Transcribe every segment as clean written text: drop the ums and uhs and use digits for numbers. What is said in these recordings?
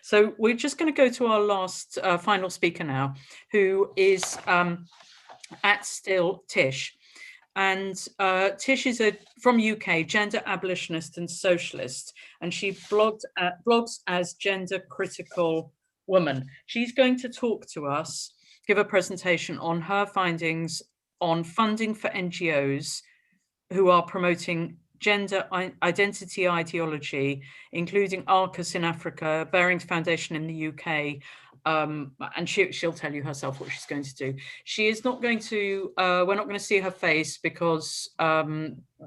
So we're just going to go to our last final speaker now, who is at still Tish. And Tish is from UK, gender abolitionist and socialist, and she blogs as Gender Critical Woman. She's going to talk to us, give a presentation on her findings on funding for NGOs who are promoting gender identity ideology, including ARCUS in Africa, Barings Foundation in the UK, and she'll tell you herself what she's going to do. She is not going to, we're not going to see her face because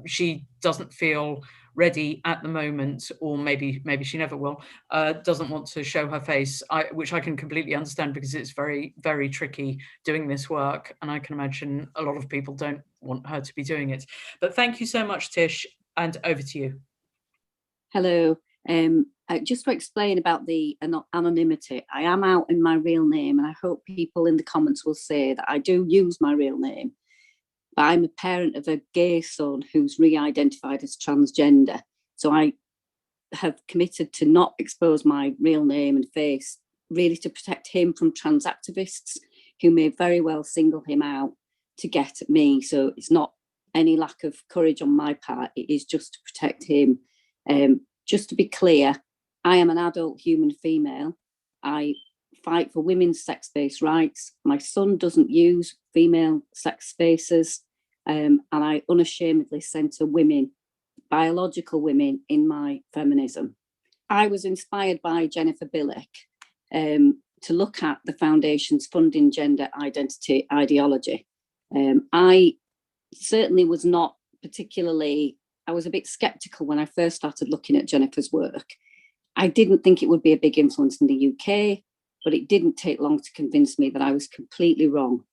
she doesn't feel ready at the moment, or maybe she never will, doesn't want to show her face, which I can completely understand because it's very, very tricky doing this work. And I can imagine a lot of people don't want her to be doing it. But thank you so much, Tish, and over to you. Hello. Just to explain about the anonymity, I am out in my real name, and I hope people in the comments will say that I do use my real name. But I'm a parent of a gay son who's re-identified as transgender. So I have committed to not expose my real name and face, really to protect him from trans activists who may very well single him out to get at me. So it's not any lack of courage on my part, it is just to protect him. Just to be clear, I am an adult human female. I fight for women's sex-based rights. My son doesn't use female sex spaces, and I unashamedly centre women, biological women, in my feminism. I was inspired by Jennifer Billick to look at the foundation's funding gender identity ideology. I certainly was not particularly, I was a bit sceptical when I first started looking at Jennifer's work. I didn't think it would be a big influence in the UK, but it didn't take long to convince me that I was completely wrong.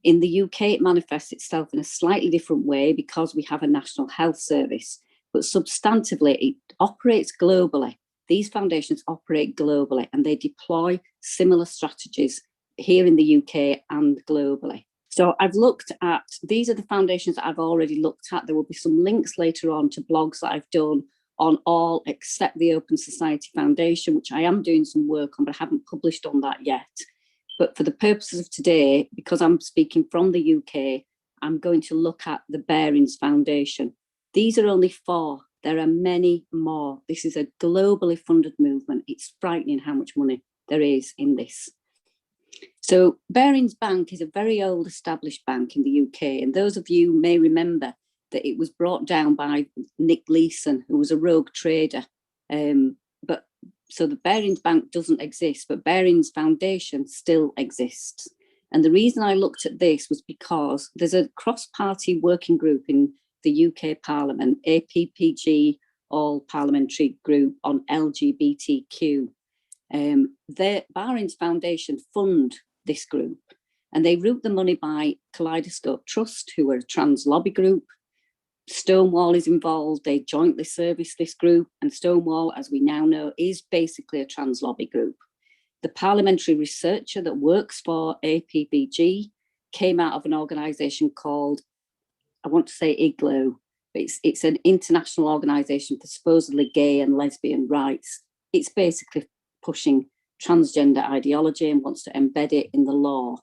In the UK, it manifests itself in a slightly different way because we have a National Health Service, but substantively it operates globally. These foundations operate globally and they deploy similar strategies here in the UK and globally. So I've looked at, these are the foundations that I've already looked at. There will be some links later on to blogs that I've done on all except the Open Society Foundation, which I am doing some work on, but I haven't published on that yet. But for the purposes of today, because I'm speaking from the UK, I'm going to look at the Barings Foundation. These are only 4. There are many more. This is a globally funded movement. It's frightening how much money there is in this. So Barings Bank is a very old established bank in the UK. And those of you may remember that it was brought down by Nick Leeson, who was a rogue trader. So the Barings Bank doesn't exist, but Barings Foundation still exists. And the reason I looked at this was because there's a cross-party working group in the UK Parliament, APPG, All Parliamentary Group on LGBTQ. The Barings Foundation fund this group, and they route the money by Kaleidoscope Trust, who are a trans lobby group. Stonewall is involved, they jointly service this group, and Stonewall, as we now know, is basically a trans lobby group. The parliamentary researcher that works for APBG came out of an organisation called, I want to say IGLO, but it's an international organisation for supposedly gay and lesbian rights. It's basically pushing transgender ideology and wants to embed it in the law.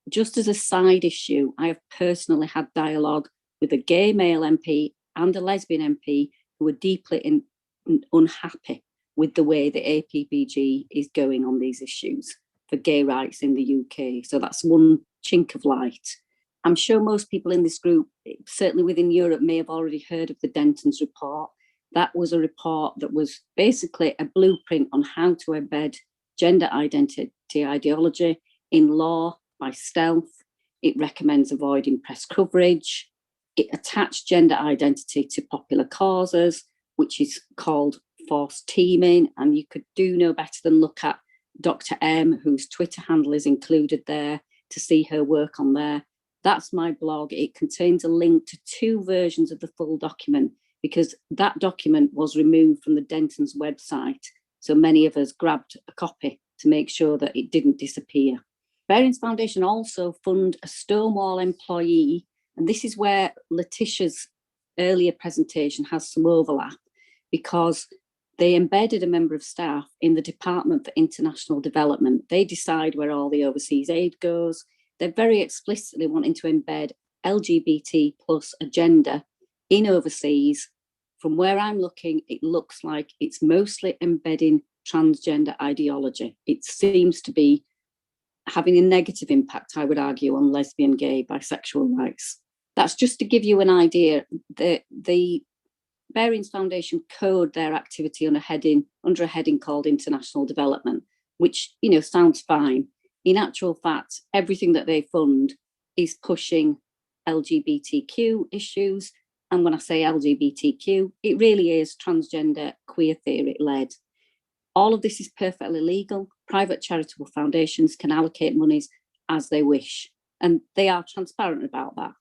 Just as a side issue, I have personally had dialogue with a gay male MP and a lesbian MP who are deeply unhappy with the way the APBG is going on these issues for gay rights in the UK. So that's one chink of light. I'm sure most people in this group, certainly within Europe, may have already heard of the Denton's report. That was a report that was basically a blueprint on how to embed gender identity ideology in law by stealth. It recommends avoiding press coverage. It attached gender identity to popular causes, which is called forced teaming. And you could do no better than look at Dr. M, whose Twitter handle is included there, to see her work on there. That's my blog. It contains a link to 2 versions of the full document, because that document was removed from the Denton's website. So many of us grabbed a copy to make sure that it didn't disappear. Barings Foundation also fund a Stonewall employee, and this is where Laetitia's earlier presentation has some overlap, because They embedded a member of staff in the Department for International Development. They decide where all the overseas aid goes. They're very explicitly wanting to embed LGBT plus agenda in overseas. From where I'm looking, it looks like it's mostly embedding transgender ideology. It seems to be having a negative impact, I would argue, on lesbian, gay, bisexual rights. That's just to give you an idea. The Barings Foundation code their activity under a heading called International Development, which, you know, sounds fine. In actual fact, everything that they fund is pushing LGBTQ issues. And when I say LGBTQ, it really is transgender, queer theory led. All of this is perfectly legal. Private charitable foundations can allocate monies as they wish, and they are transparent about that.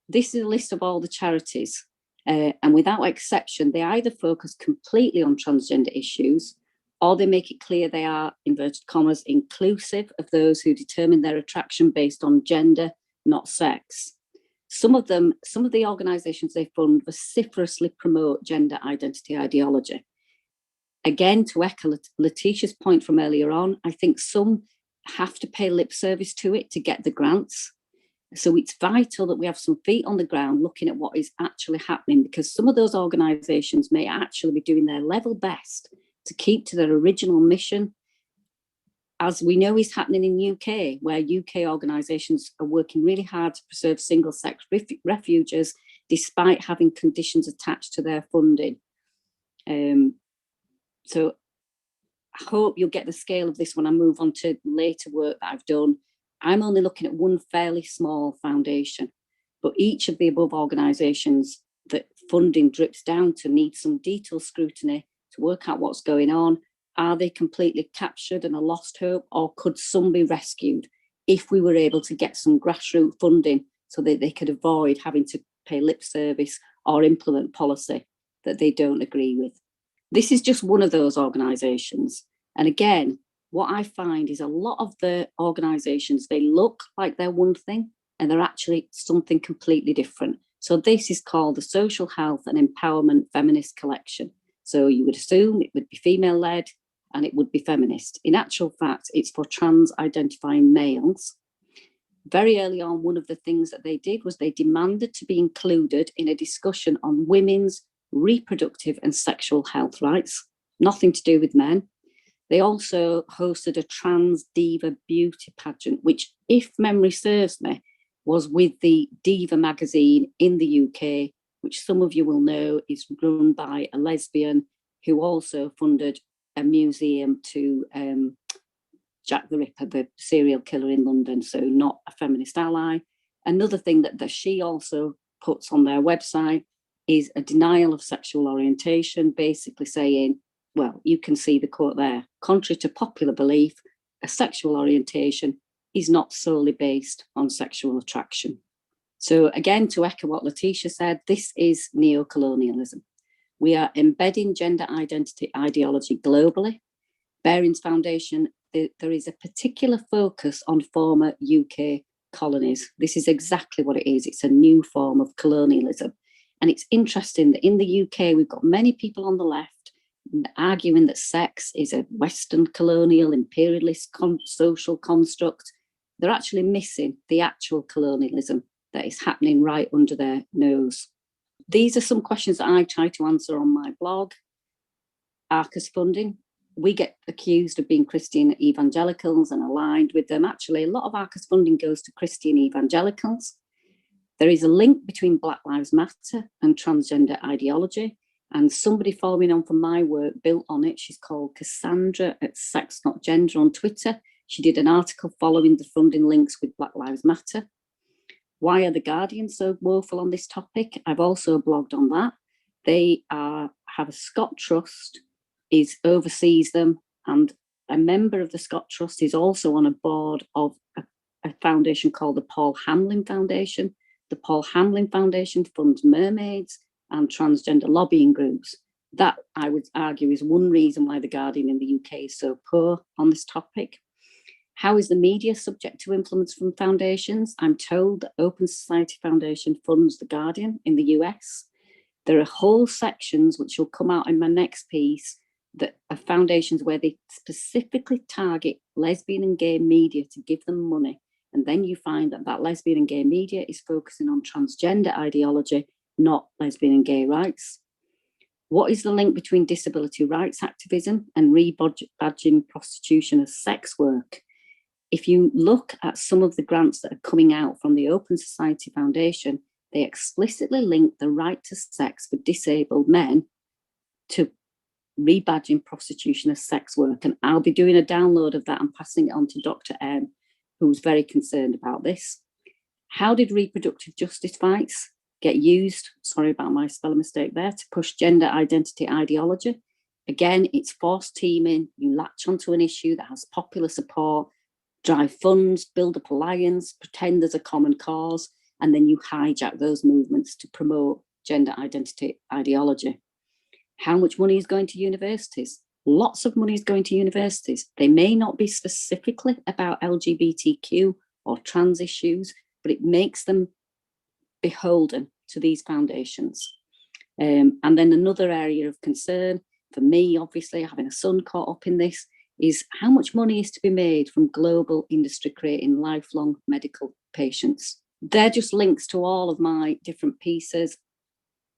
This is a list of all the charities, and without exception, they either focus completely on transgender issues, or they make it clear they are, inverted commas, inclusive of those who determine their attraction based on gender, not sex. Some of the organisations they fund vociferously promote gender identity ideology. Again, to echo Laetitia's point from earlier on, I think some have to pay lip service to it to get the grants. So it's vital that we have some feet on the ground looking at what is actually happening, because some of those organisations may actually be doing their level best to keep to their original mission, as we know is happening in UK, where UK organisations are working really hard to preserve single-sex refuges despite having conditions attached to their funding. So I hope you'll get the scale of this when I move on to later work that I've done. I'm only looking at one fairly small foundation, but each of the above organisations that funding drips down to need some detailed scrutiny to work out what's going on. Are they completely captured and a lost hope, or could some be rescued if we were able to get some grassroots funding so that they could avoid having to pay lip service or implement policy that they don't agree with? This is just one of those organisations. And again, what I find is a lot of the organisations, they look like they're one thing and they're actually something completely different. So this is called the Social Health and Empowerment Feminist Collection. So you would assume it would be female-led and it would be feminist. In actual fact, it's for trans-identifying males. Very early on, one of the things that they did was they demanded to be included in a discussion on women's reproductive and sexual health rights, nothing to do with men. They also hosted a trans diva beauty pageant, which, if memory serves me, was with the Diva magazine in the UK, which some of you will know is run by a lesbian who also funded a museum to Jack the Ripper, the serial killer in London, so not a feminist ally. Another thing that she also puts on their website is a denial of sexual orientation, basically saying, well, you can see the quote there, contrary to popular belief, a sexual orientation is not solely based on sexual attraction. So again, to echo what Laetitia said, this is neocolonialism. We are embedding gender identity ideology globally. Barings Foundation, there is a particular focus on former UK colonies. This is exactly what it is. It's a new form of colonialism. And it's interesting that in the UK, we've got many people on the left arguing that sex is a Western colonial imperialist social construct. They're actually missing the actual colonialism that is happening right under their nose. These are some questions that I try to answer on my blog. ARCA's funding. We get accused of being Christian evangelicals and aligned with them. Actually, a lot of ARCA's funding goes to Christian evangelicals. There is a link between Black Lives Matter and transgender ideology. And somebody following on from my work built on it. She's called Cassandra at Sex Not Gender on Twitter. She did an article following the funding links with Black Lives Matter. Why are the Guardians so woeful on this topic? I've also blogged on that. They have a Scott Trust, oversees them, and a member of the Scott Trust is also on a board of a foundation called the Paul Hamlin Foundation. The Paul Hamlin Foundation funds mermaids and transgender lobbying groups. That, I would argue, is one reason why the Guardian in the UK is so poor on this topic. How is the media subject to influence from foundations? I'm told that Open Society Foundation funds the Guardian in the US. There are whole sections, which will come out in my next piece, that are foundations where they specifically target lesbian and gay media to give them money. And then you find that that lesbian and gay media is focusing on transgender ideology, not lesbian and gay rights. What is the link between disability rights activism and rebadging prostitution as sex work? If you look at some of the grants that are coming out from the Open Society Foundation, they explicitly link the right to sex for disabled men to rebadging prostitution as sex work. And I'll be doing a download of that and passing it on to Dr. M, who's very concerned about this. How did reproductive justice fights get used, sorry about my spelling mistake there, to push gender identity ideology? Again, it's forced teaming. You latch onto an issue that has popular support, drive funds, build up alliance, pretend there's a common cause, and then you hijack those movements to promote gender identity ideology. How much money is going to universities? Lots of money is going to universities. They may not be specifically about LGBTQ or trans issues, but it makes them beholden to these foundations. And then another area of concern for me, obviously, having a son caught up in this, is how much money is to be made from global industry creating lifelong medical patients. They're just links to all of my different pieces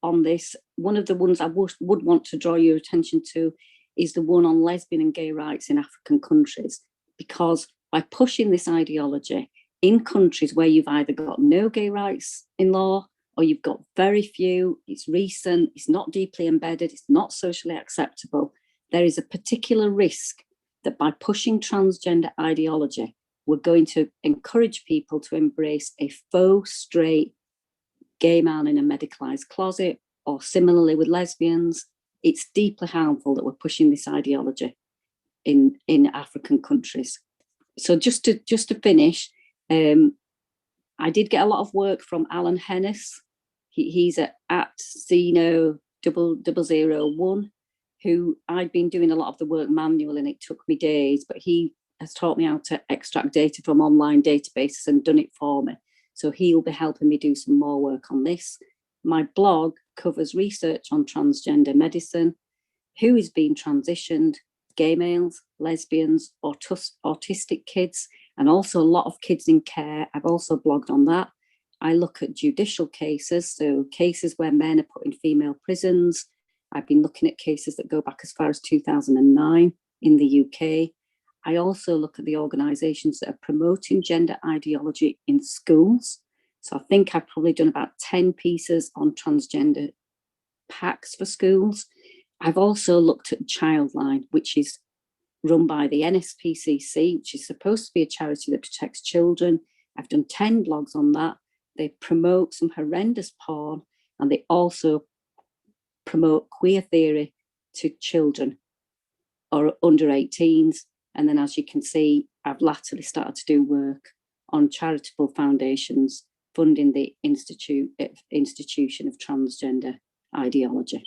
on this. One of the ones I would want to draw your attention to is the one on lesbian and gay rights in African countries, because by pushing this ideology in countries where you've either got no gay rights in law or you've got very few, it's recent, it's not deeply embedded, it's not socially acceptable, there is a particular risk that by pushing transgender ideology, we're going to encourage people to embrace a faux straight gay man in a medicalised closet, or similarly with lesbians. It's deeply harmful that we're pushing this ideology in African countries. So just to finish, I did get a lot of work from Alan Hennis. He's at Zeno001, who I'd been doing a lot of the work manual and it took me days, but he has taught me how to extract data from online databases and done it for me. So he'll be helping me do some more work on this. My blog covers research on transgender medicine, who is being transitioned, gay males, lesbians, autistic kids, and also a lot of kids in care. I've also blogged on that. I look at judicial cases, so cases where men are put in female prisons. I've been looking at cases that go back as far as 2009 in the UK. I also look at the organisations that are promoting gender ideology in schools. So I think I've probably done about 10 pieces on transgender packs for schools. I've also looked at Childline, which is run by the NSPCC, which is supposed to be a charity that protects children. I've done 10 blogs on that. They promote some horrendous porn, and they also promote queer theory to children or under 18s. And then, as you can see, I've latterly started to do work on charitable foundations funding the institution of transgender ideology.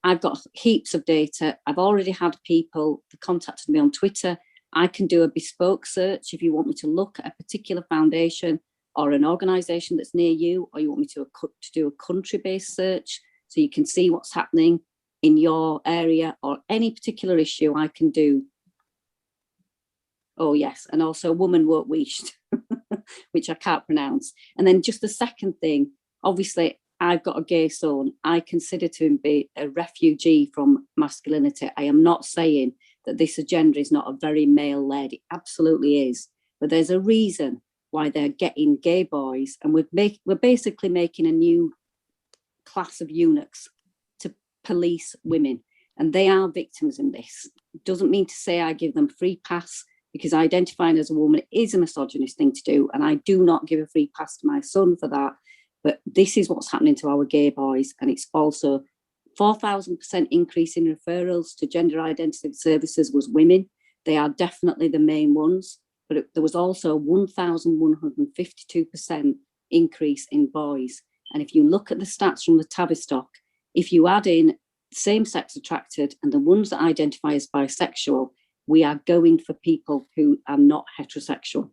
I've got heaps of data. I've already had people that contacted me on Twitter. I can do a bespoke search if you want me to look at a particular foundation or an organisation that's near you, or you want me to do a country-based search so you can see what's happening in your area or any particular issue. I can do. Oh, yes. And also Woman Won't Wished, which I can't pronounce. And then just the second thing, obviously, I've got a gay son. I consider to be a refugee from masculinity. I am not saying that this agenda is not a very male-led. It absolutely is. But there's a reason why they're getting gay boys. And we're basically making a new class of eunuchs to police women. And they are victims in this. It doesn't mean to say I give them free pass, because identifying as a woman is a misogynist thing to do. And I do not give a free pass to my son for that. But this is what's happening to our gay boys. And it's also 4,000% increase in referrals to gender identity services was women. They are definitely the main ones. But there was also 1,152% increase in boys. And if you look at the stats from the Tavistock, if you add in same-sex attracted and the ones that identify as bisexual, we are going for people who are not heterosexual.